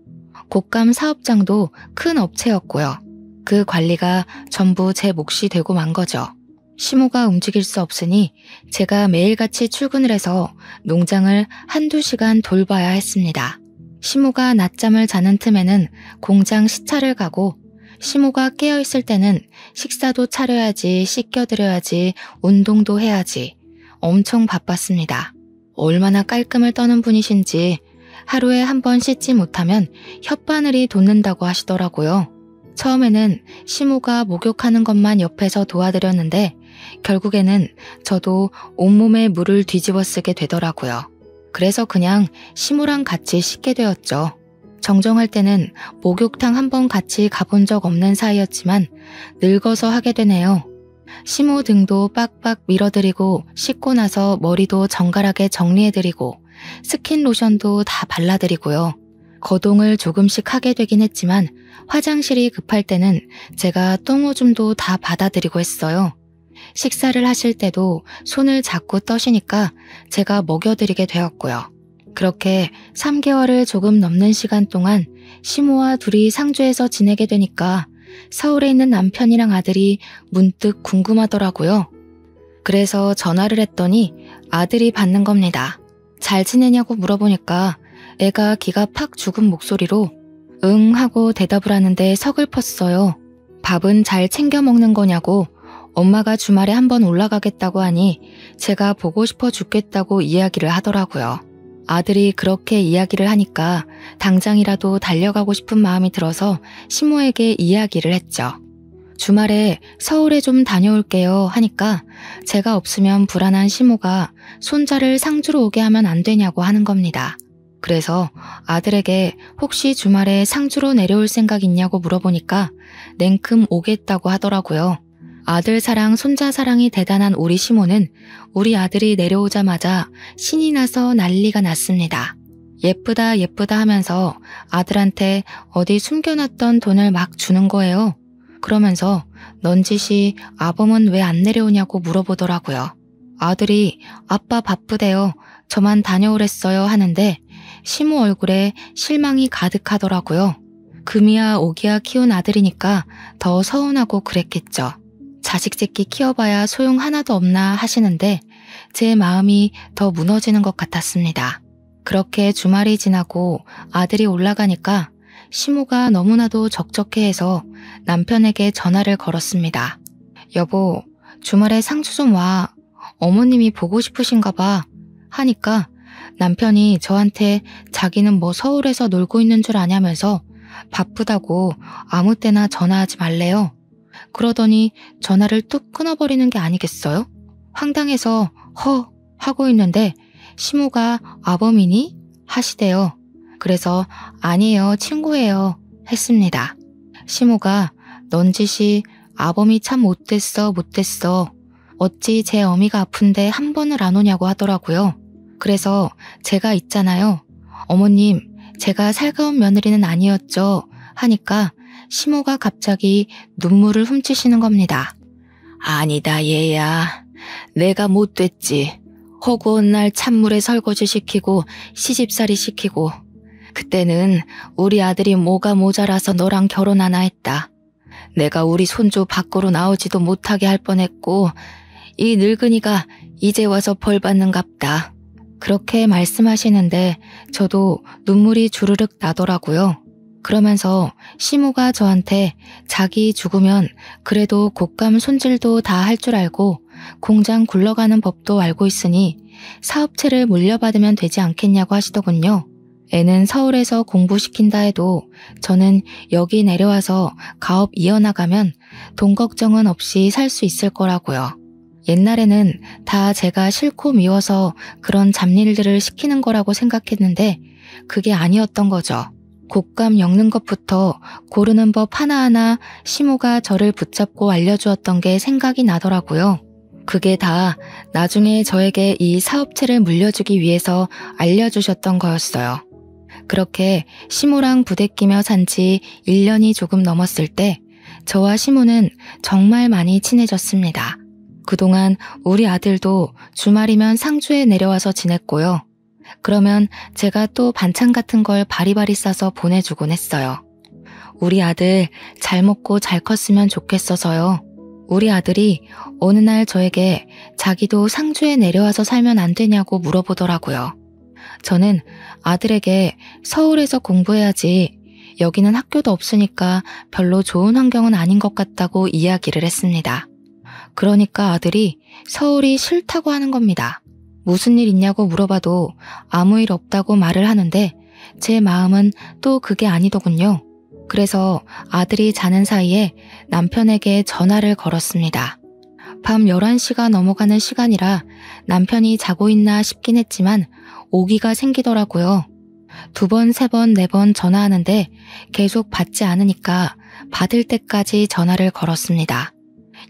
곶감 사업장도 큰 업체였고요. 그 관리가 전부 제 몫이 되고 만 거죠. 시모가 움직일 수 없으니 제가 매일같이 출근을 해서 농장을 한두 시간 돌봐야 했습니다. 시모가 낮잠을 자는 틈에는 공장 시차를 가고 시모가 깨어있을 때는 식사도 차려야지, 씻겨드려야지, 운동도 해야지 엄청 바빴습니다. 얼마나 깔끔을 떠는 분이신지 하루에 한 번 씻지 못하면 혓바늘이 돋는다고 하시더라고요. 처음에는 시모가 목욕하는 것만 옆에서 도와드렸는데 결국에는 저도 온몸에 물을 뒤집어 쓰게 되더라고요. 그래서 그냥 시모랑 같이 씻게 되었죠. 정정할 때는 목욕탕 한 번 같이 가본 적 없는 사이였지만 늙어서 하게 되네요. 시모 등도 빡빡 밀어드리고 씻고 나서 머리도 정갈하게 정리해드리고 스킨 로션도 다 발라드리고요. 거동을 조금씩 하게 되긴 했지만 화장실이 급할 때는 제가 똥오줌도 다 받아드리고 했어요. 식사를 하실 때도 손을 자꾸 떠시니까 제가 먹여드리게 되었고요. 그렇게 3개월을 조금 넘는 시간 동안 시모와 둘이 상주에서 지내게 되니까 서울에 있는 남편이랑 아들이 문득 궁금하더라고요. 그래서 전화를 했더니 아들이 받는 겁니다. 잘 지내냐고 물어보니까 애가 기가 팍 죽은 목소리로 응 하고 대답을 하는데 서글펐어요. 밥은 잘 챙겨 먹는 거냐고 엄마가 주말에 한번 올라가겠다고 하니 제가 보고 싶어 죽겠다고 이야기를 하더라고요. 아들이 그렇게 이야기를 하니까 당장이라도 달려가고 싶은 마음이 들어서 시모에게 이야기를 했죠. 주말에 서울에 좀 다녀올게요 하니까 제가 없으면 불안한 시모가 손자를 상주로 오게 하면 안 되냐고 하는 겁니다. 그래서 아들에게 혹시 주말에 상주로 내려올 생각 있냐고 물어보니까 냉큼 오겠다고 하더라고요. 아들 사랑, 손자 사랑이 대단한 우리 시모는 우리 아들이 내려오자마자 신이 나서 난리가 났습니다. 예쁘다 예쁘다 하면서 아들한테 어디 숨겨놨던 돈을 막 주는 거예요. 그러면서 넌지시 아범은 왜 안 내려오냐고 물어보더라고요. 아들이 아빠 바쁘대요. 저만 다녀오랬어요 하는데 시모 얼굴에 실망이 가득하더라고요. 금이야 오기야 키운 아들이니까 더 서운하고 그랬겠죠. 자식 새끼 키워봐야 소용 하나도 없나 하시는데 제 마음이 더 무너지는 것 같았습니다. 그렇게 주말이 지나고 아들이 올라가니까 시모가 너무나도 적적해해서 남편에게 전화를 걸었습니다. 여보, 주말에 상주 좀 와. 어머님이 보고 싶으신가 봐. 하니까 남편이 저한테 자기는 뭐 서울에서 놀고 있는 줄 아냐면서 바쁘다고 아무 때나 전화하지 말래요. 그러더니 전화를 뚝 끊어버리는 게 아니겠어요? 황당해서 허 하고 있는데 시모가 아범이니? 하시대요. 그래서 아니에요 친구예요 했습니다. 시모가 넌지시 아범이 참 못됐어 못됐어. 어찌 제 어미가 아픈데 한 번을 안 오냐고 하더라고요. 그래서 제가 있잖아요. 어머님, 제가 살가운 며느리는 아니었죠. 하니까 시모가 갑자기 눈물을 훔치시는 겁니다. 아니다 얘야. 내가 못됐지. 허구한 날 찬물에 설거지 시키고 시집살이 시키고 그때는 우리 아들이 뭐가 모자라서 너랑 결혼하나 했다. 내가 우리 손주 밖으로 나오지도 못하게 할 뻔했고 이 늙은이가 이제 와서 벌 받는갑다. 그렇게 말씀하시는데 저도 눈물이 주르륵 나더라고요. 그러면서 시모가 저한테 자기 죽으면 그래도 곶감 손질도 다 할 줄 알고 공장 굴러가는 법도 알고 있으니 사업체를 물려받으면 되지 않겠냐고 하시더군요. 애는 서울에서 공부시킨다 해도 저는 여기 내려와서 가업 이어나가면 돈 걱정은 없이 살 수 있을 거라고요. 옛날에는 다 제가 싫고 미워서 그런 잡일들을 시키는 거라고 생각했는데 그게 아니었던 거죠. 곶감 엮는 것부터 고르는 법 하나하나 시모가 저를 붙잡고 알려주었던 게 생각이 나더라고요. 그게 다 나중에 저에게 이 사업체를 물려주기 위해서 알려주셨던 거였어요. 그렇게 시모랑 부대끼며 산 지 1년이 조금 넘었을 때 저와 시모는 정말 많이 친해졌습니다. 그동안 우리 아들도 주말이면 상주에 내려와서 지냈고요. 그러면 제가 또 반찬 같은 걸 바리바리 싸서 보내주곤 했어요. 우리 아들 잘 먹고 잘 컸으면 좋겠어서요. 우리 아들이 어느 날 저에게 자기도 상주에 내려와서 살면 안 되냐고 물어보더라고요. 저는 아들에게 서울에서 공부해야지 여기는 학교도 없으니까 별로 좋은 환경은 아닌 것 같다고 이야기를 했습니다. 그러니까 아들이 서울이 싫다고 하는 겁니다. 무슨 일 있냐고 물어봐도 아무 일 없다고 말을 하는데 제 마음은 또 그게 아니더군요. 그래서 아들이 자는 사이에 남편에게 전화를 걸었습니다. 밤 11시가 넘어가는 시간이라 남편이 자고 있나 싶긴 했지만 오기가 생기더라고요. 2번, 3번, 4번 전화하는데 계속 받지 않으니까 받을 때까지 전화를 걸었습니다.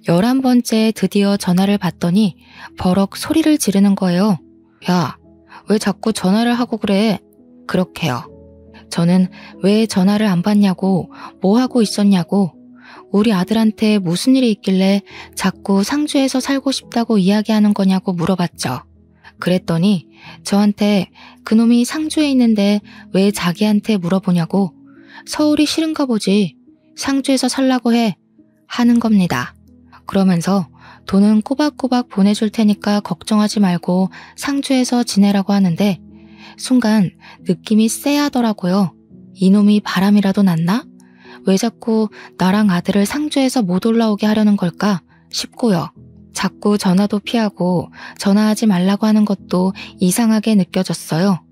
11번째 드디어 전화를 받더니 버럭 소리를 지르는 거예요. 야, 왜 자꾸 전화를 하고 그래? 그렇게요. 저는 왜 전화를 안 받냐고, 뭐 하고 있었냐고, 우리 아들한테 무슨 일이 있길래 자꾸 상주에서 살고 싶다고 이야기하는 거냐고 물어봤죠. 그랬더니 저한테 그놈이 상주에 있는데 왜 자기한테 물어보냐고, 서울이 싫은가 보지, 상주에서 살라고 해, 하는 겁니다. 그러면서 돈은 꼬박꼬박 보내줄 테니까 걱정하지 말고 상주에서 지내라고 하는데 순간 느낌이 쎄하더라고요. 이놈이 바람이라도 났나? 왜 자꾸 나랑 아들을 상주에서 못 올라오게 하려는 걸까 싶고요. 자꾸 전화도 피하고 전화하지 말라고 하는 것도 이상하게 느껴졌어요.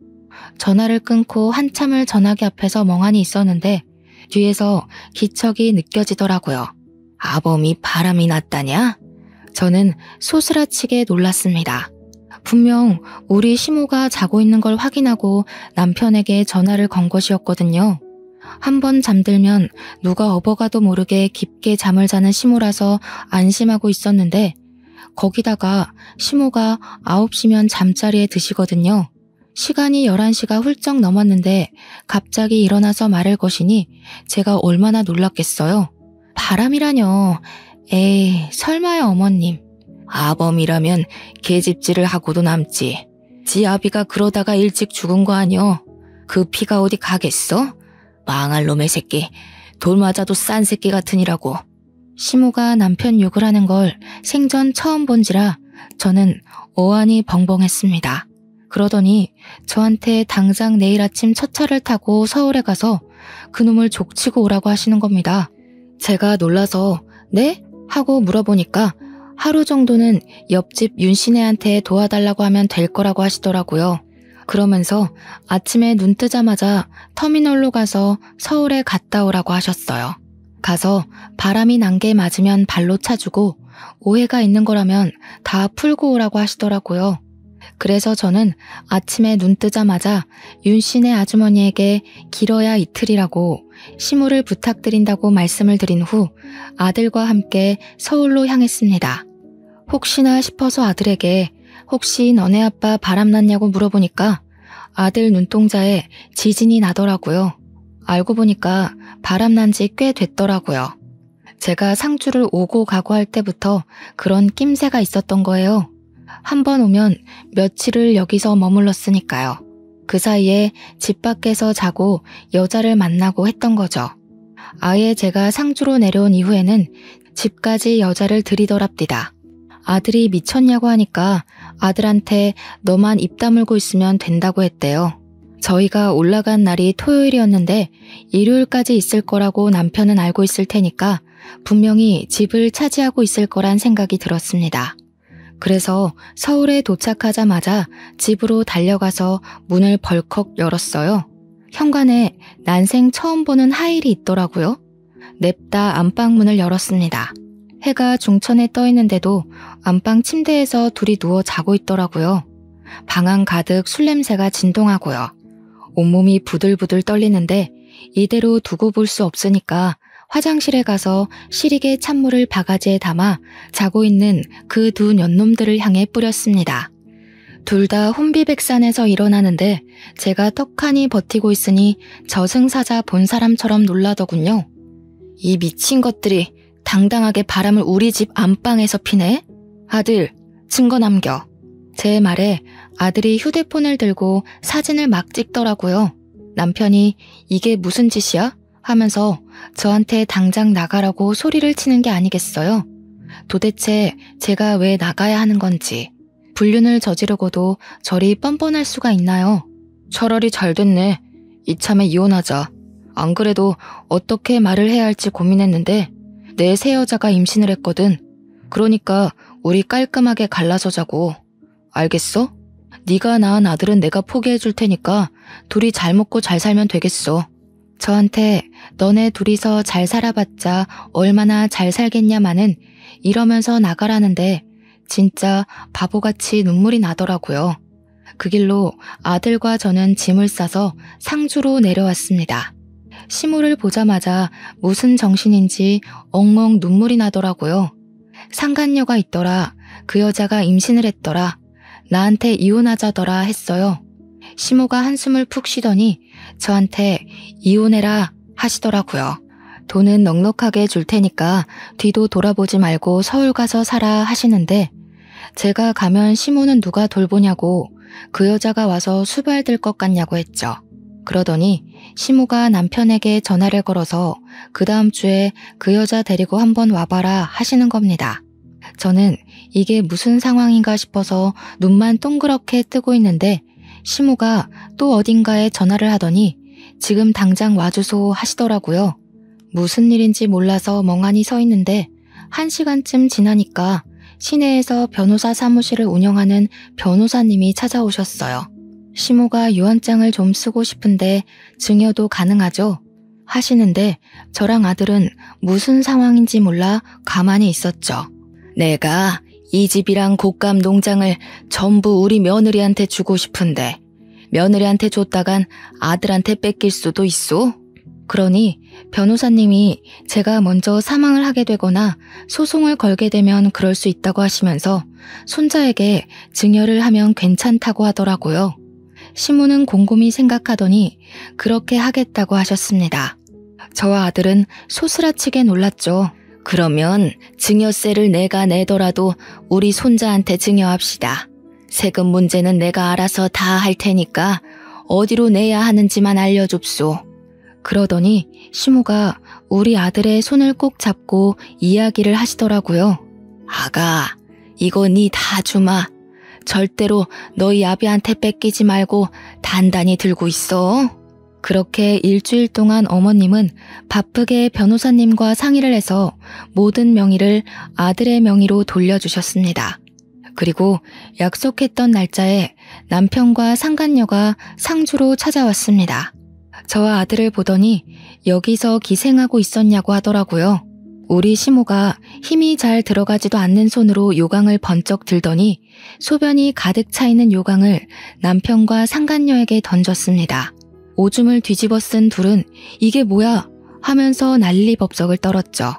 전화를 끊고 한참을 전화기 앞에서 멍하니 있었는데 뒤에서 기척이 느껴지더라고요. 아범이 바람이 났다냐? 저는 소스라치게 놀랐습니다. 분명 우리 시모가 자고 있는 걸 확인하고 남편에게 전화를 건 것이었거든요. 한번 잠들면 누가 업어가도 모르게 깊게 잠을 자는 시모라서 안심하고 있었는데 거기다가 시모가 9시면 잠자리에 드시거든요. 시간이 11시가 훌쩍 넘었는데 갑자기 일어나서 말을 거시니 제가 얼마나 놀랐겠어요. 바람이라뇨. 에이, 설마요 어머님. 아범이라면 계집질을 하고도 남지. 지 아비가 그러다가 일찍 죽은 거 아니여. 그 피가 어디 가겠어? 망할 놈의 새끼. 돌 맞아도 싼 새끼 같으니라고. 시모가 남편 욕을 하는 걸 생전 처음 본지라 저는 어안이 벙벙했습니다. 그러더니 저한테 당장 내일 아침 첫 차를 타고 서울에 가서 그놈을 족치고 오라고 하시는 겁니다. 제가 놀라서 네? 하고 물어보니까 하루 정도는 옆집 윤씨네한테 도와달라고 하면 될 거라고 하시더라고요. 그러면서 아침에 눈 뜨자마자 터미널로 가서 서울에 갔다 오라고 하셨어요. 가서 바람이 난 게 맞으면 발로 차주고 오해가 있는 거라면 다 풀고 오라고 하시더라고요. 그래서 저는 아침에 눈 뜨자마자 윤 씨네 아주머니에게 길어야 이틀이라고 시무를 부탁드린다고 말씀을 드린 후 아들과 함께 서울로 향했습니다. 혹시나 싶어서 아들에게 혹시 너네 아빠 바람났냐고 물어보니까 아들 눈동자에 지진이 나더라고요. 알고 보니까 바람난 지 꽤 됐더라고요. 제가 상주를 오고 가고 할 때부터 그런 낌새가 있었던 거예요. 한 번 오면 며칠을 여기서 머물렀으니까요. 그 사이에 집 밖에서 자고 여자를 만나고 했던 거죠. 아예 제가 상주로 내려온 이후에는 집까지 여자를 들이더랍디다. 아들이 미쳤냐고 하니까 아들한테 너만 입 다물고 있으면 된다고 했대요. 저희가 올라간 날이 토요일이었는데 일요일까지 있을 거라고 남편은 알고 있을 테니까 분명히 집을 차지하고 있을 거란 생각이 들었습니다. 그래서 서울에 도착하자마자 집으로 달려가서 문을 벌컥 열었어요. 현관에 난생 처음 보는 하일이 있더라고요. 냅다 안방 문을 열었습니다. 해가 중천에 떠 있는데도 안방 침대에서 둘이 누워 자고 있더라고요. 방안 가득 술 냄새가 진동하고요. 온몸이 부들부들 떨리는데 이대로 두고 볼 수 없으니까 화장실에 가서 시리게 찬물을 바가지에 담아 자고 있는 그 두 년놈들을 향해 뿌렸습니다. 둘 다 혼비백산에서 일어나는데 제가 떡하니 버티고 있으니 저승사자 본 사람처럼 놀라더군요. 이 미친 것들이 당당하게 바람을 우리 집 안방에서 피네? 아들, 증거 남겨. 제 말에 아들이 휴대폰을 들고 사진을 막 찍더라고요. 남편이 이게 무슨 짓이야? 하면서 저한테 당장 나가라고 소리를 치는 게 아니겠어요? 도대체 제가 왜 나가야 하는 건지. 불륜을 저지르고도 저리 뻔뻔할 수가 있나요? 차라리 잘 됐네. 이참에 이혼하자. 안 그래도 어떻게 말을 해야 할지 고민했는데 내 새 여자가 임신을 했거든. 그러니까 우리 깔끔하게 갈라서 자고. 알겠어? 네가 낳은 아들은 내가 포기해 줄 테니까 둘이 잘 먹고 잘 살면 되겠어. 저한테 너네 둘이서 잘 살아봤자 얼마나 잘 살겠냐마는 이러면서 나가라는데 진짜 바보같이 눈물이 나더라고요. 그 길로 아들과 저는 짐을 싸서 상주로 내려왔습니다. 시무를 보자마자 무슨 정신인지 엉엉 눈물이 나더라고요. 상간녀가 있더라. 그 여자가 임신을 했더라. 나한테 이혼하자더라 했어요. 시모가 한숨을 푹 쉬더니 저한테 이혼해라 하시더라고요. 돈은 넉넉하게 줄 테니까 뒤도 돌아보지 말고 서울 가서 살아 하시는데 제가 가면 시모는 누가 돌보냐고 그 여자가 와서 수발들 것 같냐고 했죠. 그러더니 시모가 남편에게 전화를 걸어서 그 다음 주에 그 여자 데리고 한번 와봐라 하시는 겁니다. 저는 이게 무슨 상황인가 싶어서 눈만 동그랗게 뜨고 있는데 시모가 또 어딘가에 전화를 하더니 지금 당장 와주소 하시더라고요. 무슨 일인지 몰라서 멍하니 서 있는데 1시간쯤 지나니까 시내에서 변호사 사무실을 운영하는 변호사님이 찾아오셨어요. 시모가 유언장을 좀 쓰고 싶은데 증여도 가능하죠? 하시는데 저랑 아들은 무슨 상황인지 몰라 가만히 있었죠. 내가 이 집이랑 곡감 농장을 전부 우리 며느리한테 주고 싶은데 며느리한테 줬다간 아들한테 뺏길 수도 있소? 그러니 변호사님이 제가 먼저 사망을 하게 되거나 소송을 걸게 되면 그럴 수 있다고 하시면서 손자에게 증여를 하면 괜찮다고 하더라고요. 시모는 곰곰이 생각하더니 그렇게 하겠다고 하셨습니다. 저와 아들은 소스라치게 놀랐죠. 그러면 증여세를 내가 내더라도 우리 손자한테 증여합시다. 세금 문제는 내가 알아서 다 할 테니까 어디로 내야 하는지만 알려줍소. 그러더니 시모가 우리 아들의 손을 꼭 잡고 이야기를 하시더라고요. 아가, 이거 니 다 주마. 절대로 너희 아비한테 뺏기지 말고 단단히 들고 있어. 그렇게 일주일 동안 어머님은 바쁘게 변호사님과 상의를 해서 모든 명의를 아들의 명의로 돌려주셨습니다. 그리고 약속했던 날짜에 남편과 상간녀가 상주로 찾아왔습니다. 저와 아들을 보더니 여기서 기생하고 있었냐고 하더라고요. 우리 시모가 힘이 잘 들어가지도 않는 손으로 요강을 번쩍 들더니 소변이 가득 차 있는 요강을 남편과 상간녀에게 던졌습니다. 오줌을 뒤집어 쓴 둘은 이게 뭐야 하면서 난리법석을 떨었죠.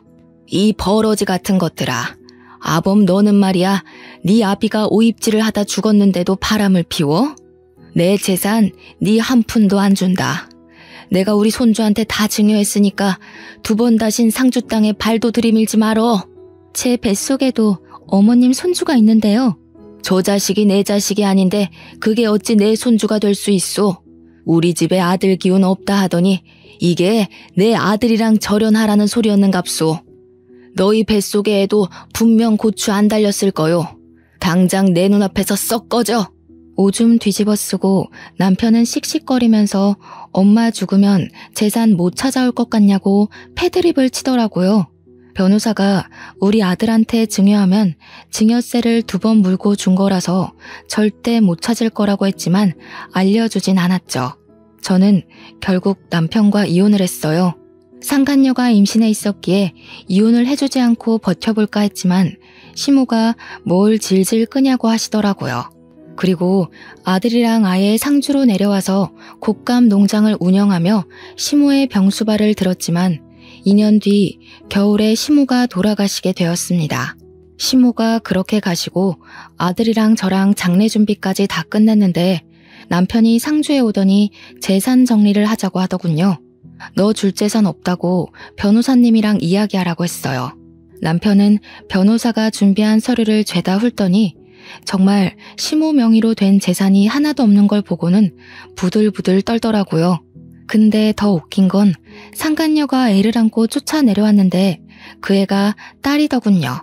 이 버러지 같은 것들아. 아범 너는 말이야 네 아비가 오입질을 하다 죽었는데도 바람을 피워? 내 재산 네 한 푼도 안 준다. 내가 우리 손주한테 다 증여했으니까 2번 다신 상주 땅에 발도 들이밀지 말어. 제 뱃속에도 어머님 손주가 있는데요. 저 자식이 내 자식이 아닌데 그게 어찌 내 손주가 될 수 있소. 우리 집에 아들 기운 없다 하더니 이게 내 아들이랑 절연하라는 소리였는갑소. 너희 뱃속에 애도 분명 고추 안 달렸을 거요. 당장 내 눈앞에서 썩 꺼져. 오줌 뒤집어 쓰고 남편은 씩씩거리면서 엄마 죽으면 재산 못 찾아올 것 같냐고 패드립을 치더라고요. 변호사가 우리 아들한테 증여하면 증여세를 2번 물고 준 거라서 절대 못 찾을 거라고 했지만 알려주진 않았죠. 저는 결국 남편과 이혼을 했어요. 상간녀가 임신해 있었기에 이혼을 해주지 않고 버텨볼까 했지만 시모가 뭘 질질 끄냐고 하시더라고요. 그리고 아들이랑 아예 상주로 내려와서 곶감 농장을 운영하며 시모의 병수발을 들었지만 2년 뒤 겨울에 시모가 돌아가시게 되었습니다. 시모가 그렇게 가시고 아들이랑 저랑 장례 준비까지 다 끝났는데 남편이 상주에 오더니 재산 정리를 하자고 하더군요. 너 줄 재산 없다고 변호사님이랑 이야기하라고 했어요. 남편은 변호사가 준비한 서류를 죄다 훑더니 정말 시모 명의로 된 재산이 하나도 없는 걸 보고는 부들부들 떨더라고요. 근데 더 웃긴 건 상간녀가 애를 안고 쫓아 내려왔는데 그 애가 딸이더군요.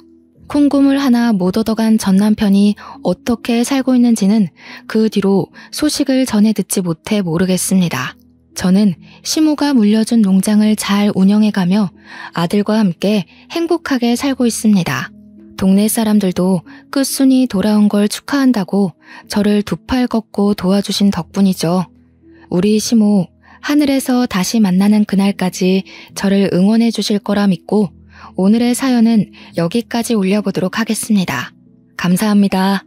콩고물 하나 못 얻어간 전 남편이 어떻게 살고 있는지는 그 뒤로 소식을 전해 듣지 못해 모르겠습니다. 저는 시모가 물려준 농장을 잘 운영해가며 아들과 함께 행복하게 살고 있습니다. 동네 사람들도 끝순이 돌아온 걸 축하한다고 저를 2팔 걷고 도와주신 덕분이죠. 우리 시모 하늘에서 다시 만나는 그날까지 저를 응원해 주실 거라 믿고 오늘의 사연은 여기까지 올려보도록 하겠습니다. 감사합니다.